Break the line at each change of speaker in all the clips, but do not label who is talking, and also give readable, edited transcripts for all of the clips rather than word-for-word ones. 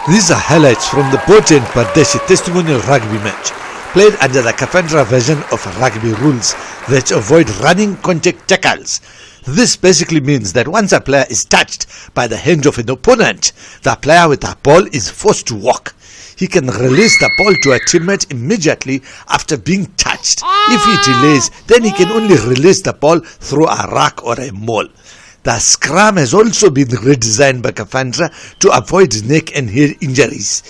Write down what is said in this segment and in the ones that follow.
These are highlights from the Bhorde and Pardeshi testimonial rugby match, played under the KFANDRA version of rugby rules that avoid running contact tackles. This basically means that once a player is touched by the hand of an opponent, the player with the ball is forced to walk. He can release the ball to a teammate immediately after being touched. If he delays, then he can only release the ball through a rack or a maul. The scrum has also been redesigned by KFANDRA to avoid neck and head injuries.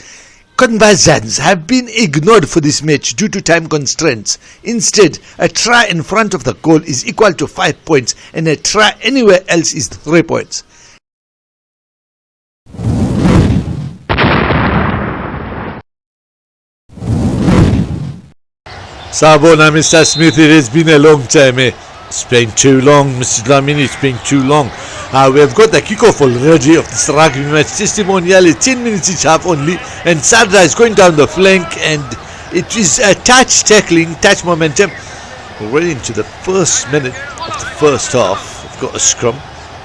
Conversions have been ignored for this match due to time constraints. Instead, a try in front of the goal is equal to 5 points and a try anywhere else is 3 points. Sabona, Mr. Smith, it has been a long time. It's been too long, Mr. Dlamini, it's been too long. We have got the kickoff already of this rugby match. Testimonial, 10 minutes each half only, and Sandra is going down the flank, and it is a touch tackling, touch momentum. Already into the first minute of the first half. We've got a scrum.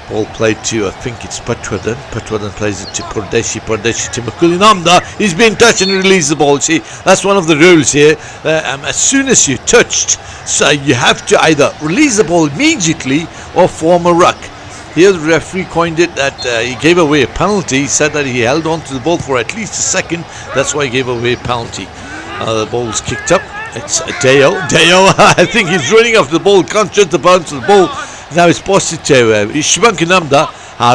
Ball played to, I think it's Patwadan. Patwadan plays it to Pardeshi. Pardeshi to Makulinamda. He's been touched and released the ball. See, that's one of the rules here. As soon as you're touched, so you have to either release the ball immediately or form a ruck. Here the referee coined it that he gave away a penalty. He said that he held on to the ball for at least a second. That's why he gave away a penalty. The ball's kicked up. It's Deo. I think he's running after the ball. Can't judge the bounce of the ball. Now it's posted to Shubankinamda.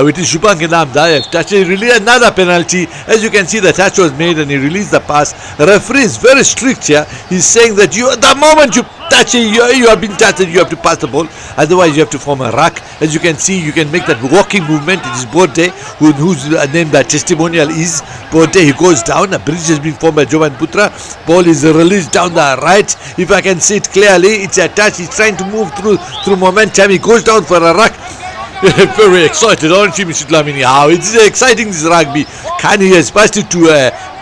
It is Shubankinamda. Touch, really another penalty. As you can see, the touch was made and he released the pass. The referee is very strict here. He's saying that the moment you touch it, you have been touched, you have to pass the ball. Otherwise, you have to form a rack. As you can see, you can make that walking movement. It is Bhorde, whose name that testimonial is. Bhorde, he goes down. A bridge has been formed by Jovan Putra. Ball is released down the right. If I can see it clearly, it's a touch. He's trying to move through momentum. He goes down for a rack. Very excited, aren't you, Mr. Dlamini? It's exciting, this rugby. Kani has passed it to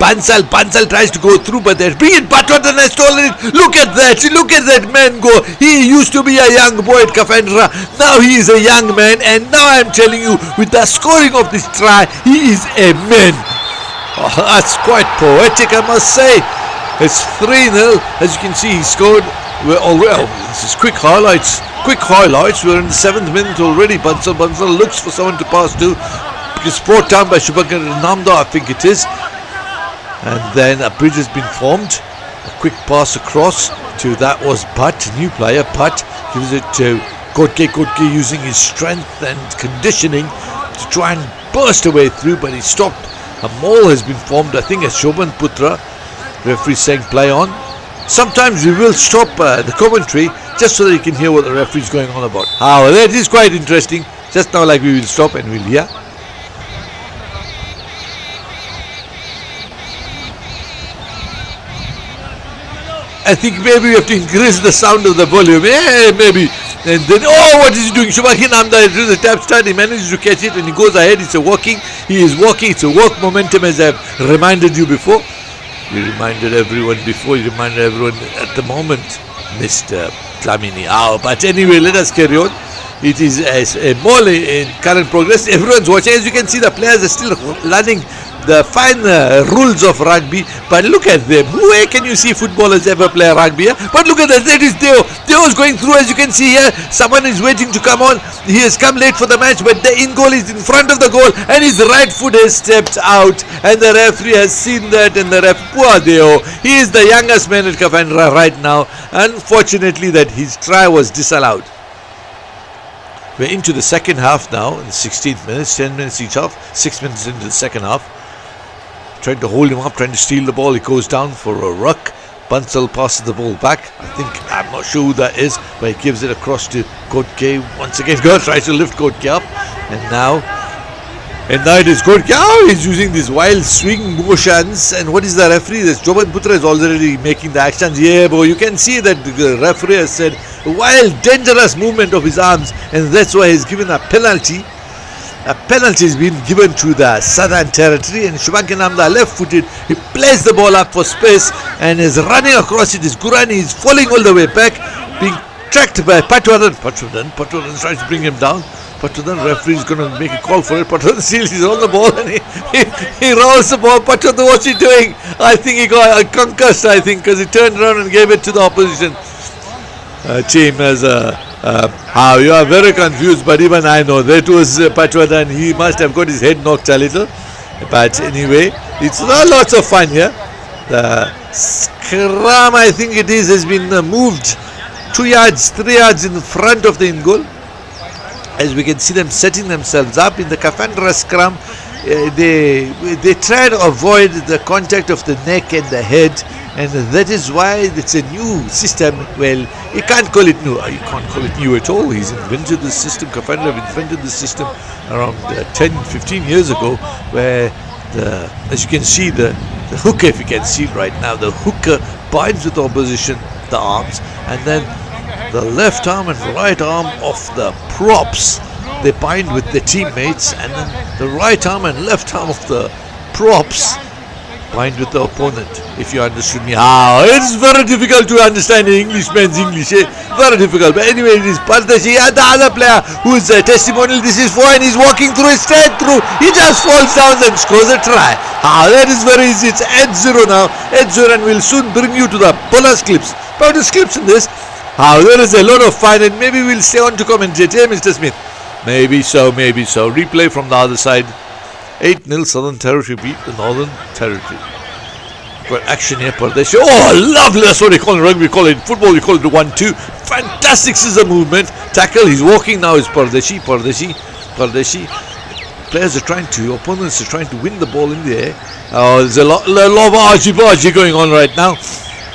Bansal. Bansal tries to go through, but they're bringing Patwadan has stolen it. Look at that man go. He used to be a young boy at KFANDRA. Now he is a young man, and now I'm telling you, with the scoring of this try, he is a man. That's quite poetic, I must say. It's 3-0. As you can see, he scored. This is quick highlights. We're in the 7th minute already. Bansal looks for someone to pass to. It's brought down by Shubankinamda, I think it is. And then a bridge has been formed. A quick pass across to, that was Bhatt, new player. Bhatt gives it to Bhorde. Bhorde using his strength and conditioning to try and burst away through, but he stopped. A maul has been formed, I think, as Shoban Putra. Referee saying play on. Sometimes we will stop the commentary just so that you can hear what the referee is going on about. That is quite interesting. Just now, like, we will stop and we'll hear. I think maybe we have to increase the sound of the volume. Maybe. And then, what is he doing? Shubankinamda is the tap start. He manages to catch it and he goes ahead. It's a walking. He is walking. It's a walk momentum, as I've reminded you before. You reminded everyone before, you reminded everyone at the moment, Mr. Dlamini. But anyway, let us carry on. It is a mall in current progress. Everyone's watching. As you can see, the players are still learning the fine rules of rugby. But look at them. Where can you see footballers ever play rugby? But look at that. That is Deo. Deo is going through, as you can see here. Someone is waiting to come on. He has come late for the match, but the in goal is in front of the goal, and his right foot has stepped out, and the referee has seen that, and the poor Deo. He is the youngest man at KFANDRA right now. Unfortunately, that his try was disallowed. We're into the second half now, in the 16th minutes, 10 minutes each half, 6 minutes into the second half. Trying to hold him up, trying to steal the ball. He goes down for a ruck. Bansal passes the ball back. I'm not sure who that is, but he gives it across to Bhorde. Once again, God tries to lift Bhorde up. And now it is Bhorde. He's using these wild swing motions. And what is the referee? This Jovan Putra is already making the actions. Boy, you can see that the referee has said wild, dangerous movement of his arms. And that's why he's given a penalty. A penalty has been given to the Southern Territory, and Shubankinamda, left-footed, he plays the ball up for space and is running across it. His Gurani is falling all the way back, being tracked by Patwadan. Patwadan tries to bring him down. But then referee's going to make a call for it. But seals he's on the ball and he rolls the ball. But what's he doing? I think he got concussed, I think, because he turned around and gave it to the opposition team as you are very confused, but even I know that was Patwada, and he must have got his head knocked a little. But anyway, it's lots of fun here. The scrum, I think it is, has been moved 2 yards, 3 yards in front of the in goal. As we can see them setting themselves up in the KFANDRA scrum. They try to avoid the contact of the neck and the head, and that is why it's a new system. Well, you can't call it new. You can't call it new at all. He's invented this system. KFANDRA invented this system around 10, 15 years ago, where as you can see, the hooker, if you can see it right now, the hooker binds with the opposition the arms, and then the left arm and right arm of the props, they bind with their teammates, and then the right arm and left arm of the props bind with the opponent, if you understood me. It's very difficult to understand Englishman's English, very difficult. But anyway, it is Pardeshi and the other player who is a testimonial. This is for, and he's walking through, straight through. He just falls down and scores a try. That is very easy. It's 8-0 now. 8-0, and we'll soon bring you to the bonus clips. Bonus clips in this. There is a lot of fun, and maybe we'll stay on to commentate, Mr. Smith? Maybe so, maybe so. Replay from the other side. 8-0, Southern Territory beat the Northern Territory. Got action here, Pardeshi. Oh, lovely. That's what they call it in rugby. We call it in football. We call it the 1-2. Fantastic scissor movement. Tackle. He's walking now. Is Pardeshi. Players are trying to, opponents are trying to win the ball in the air. There's a lot of argy-bargy going on right now.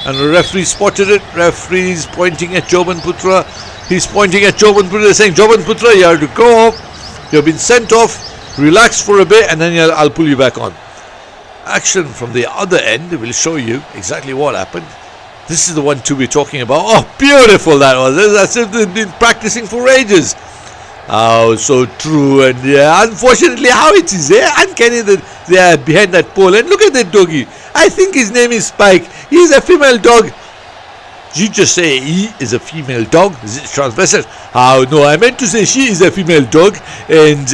And the referee spotted it. Referee's pointing at Joban Putra. He's pointing at Joban Putra, saying, Joban Putra, you have to go off. You've been sent off. Relax for a bit, and then I'll pull you back on. Action from the other end will show you exactly what happened. This is the 1-2 we're talking about. Oh, beautiful that was. As if they've been practicing for ages. So true. And yeah, unfortunately, how it is uncanny that they are behind that pole. And look at that doggy. I think his name is Spike. He's a female dog. You just say he is a female dog. Is it transvestite? No, I meant to say she is a female dog, and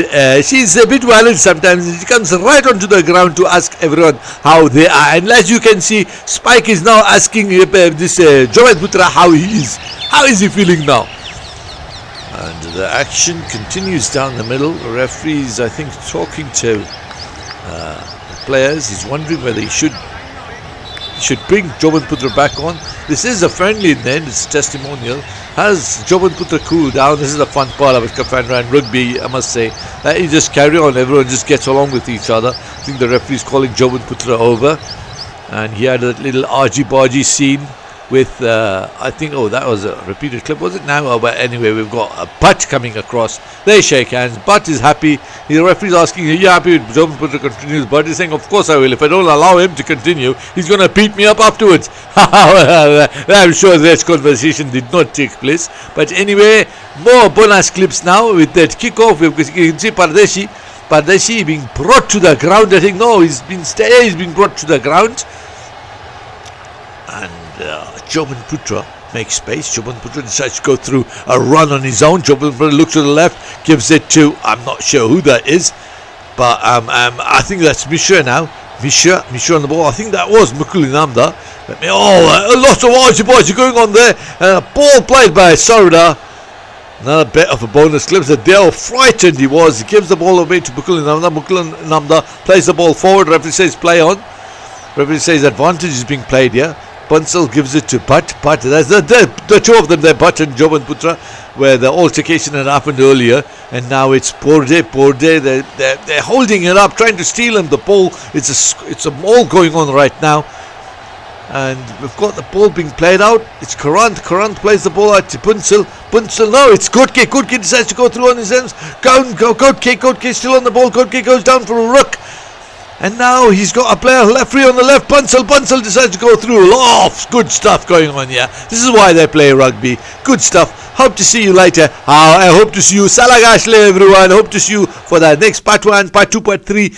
she's a bit violent sometimes. She comes right onto the ground to ask everyone how they are. And as you can see, Spike is now asking this Jovan Putra how he is. How is he feeling now? And the action continues down the middle. The referee is, I think, talking to the players. He's wondering whether he should bring Jovan Putra back on. This is a friendly in the end. It's a testimonial. Has Jovan Putra cooled down? This is the fun part of it, KFANDRA and rugby, I must say. You just carry on. Everyone just gets along with each other. I think the referee is calling Jovan Putra over. And he had a little argy-bargy scene with, I think, that was a repeated clip, was it now? But anyway, we've got a Butt coming across. They shake hands. Butt is happy. The referee's asking, are you happy with Jovan Putra continues? Butt is saying, of course I will. If I don't allow him to continue, he's going to beat me up afterwards. I'm sure that conversation did not take place. But anyway, more bonus clips now with that kickoff. You can see Pardeshi being brought to the ground. I think, no, he's been brought to the ground. And Jovan Putra makes space. Jovan Putra decides to go through a run on his own. Jovan Putra looks to the left, gives it to, I'm not sure who that is, but I think that's Mishra now. Mishra on the ball. I think that was Mukulinamda. A lot of argy-bargy going on there. Ball played by Saruda. Another bit of a bonus clip. That they are frightened he was. He gives the ball away to Mukulinamda. Mukulinamda plays the ball forward. Referee says play on. Referee says advantage is being played here. Bansal gives it to Butt. That's the two of them there, Butt and Jovan Putra, where the altercation had happened earlier, and now it's Bhorde. They're holding it up, trying to steal him the ball. It's a maul going on right now, and we've got the ball being played out. It's Karant plays the ball out to Bunsal. No, it's Kotke decides to go through on his ends. Kotke still on the ball. Kotke goes down for a rook. And now he's got a player left free on the left. Bansal decides to go through. Good stuff going on here. This is why they play rugby. Good stuff. Hope to see you later. I hope to see you. Salagashle everyone. Hope to see you for the next part 1, part 2, part 3.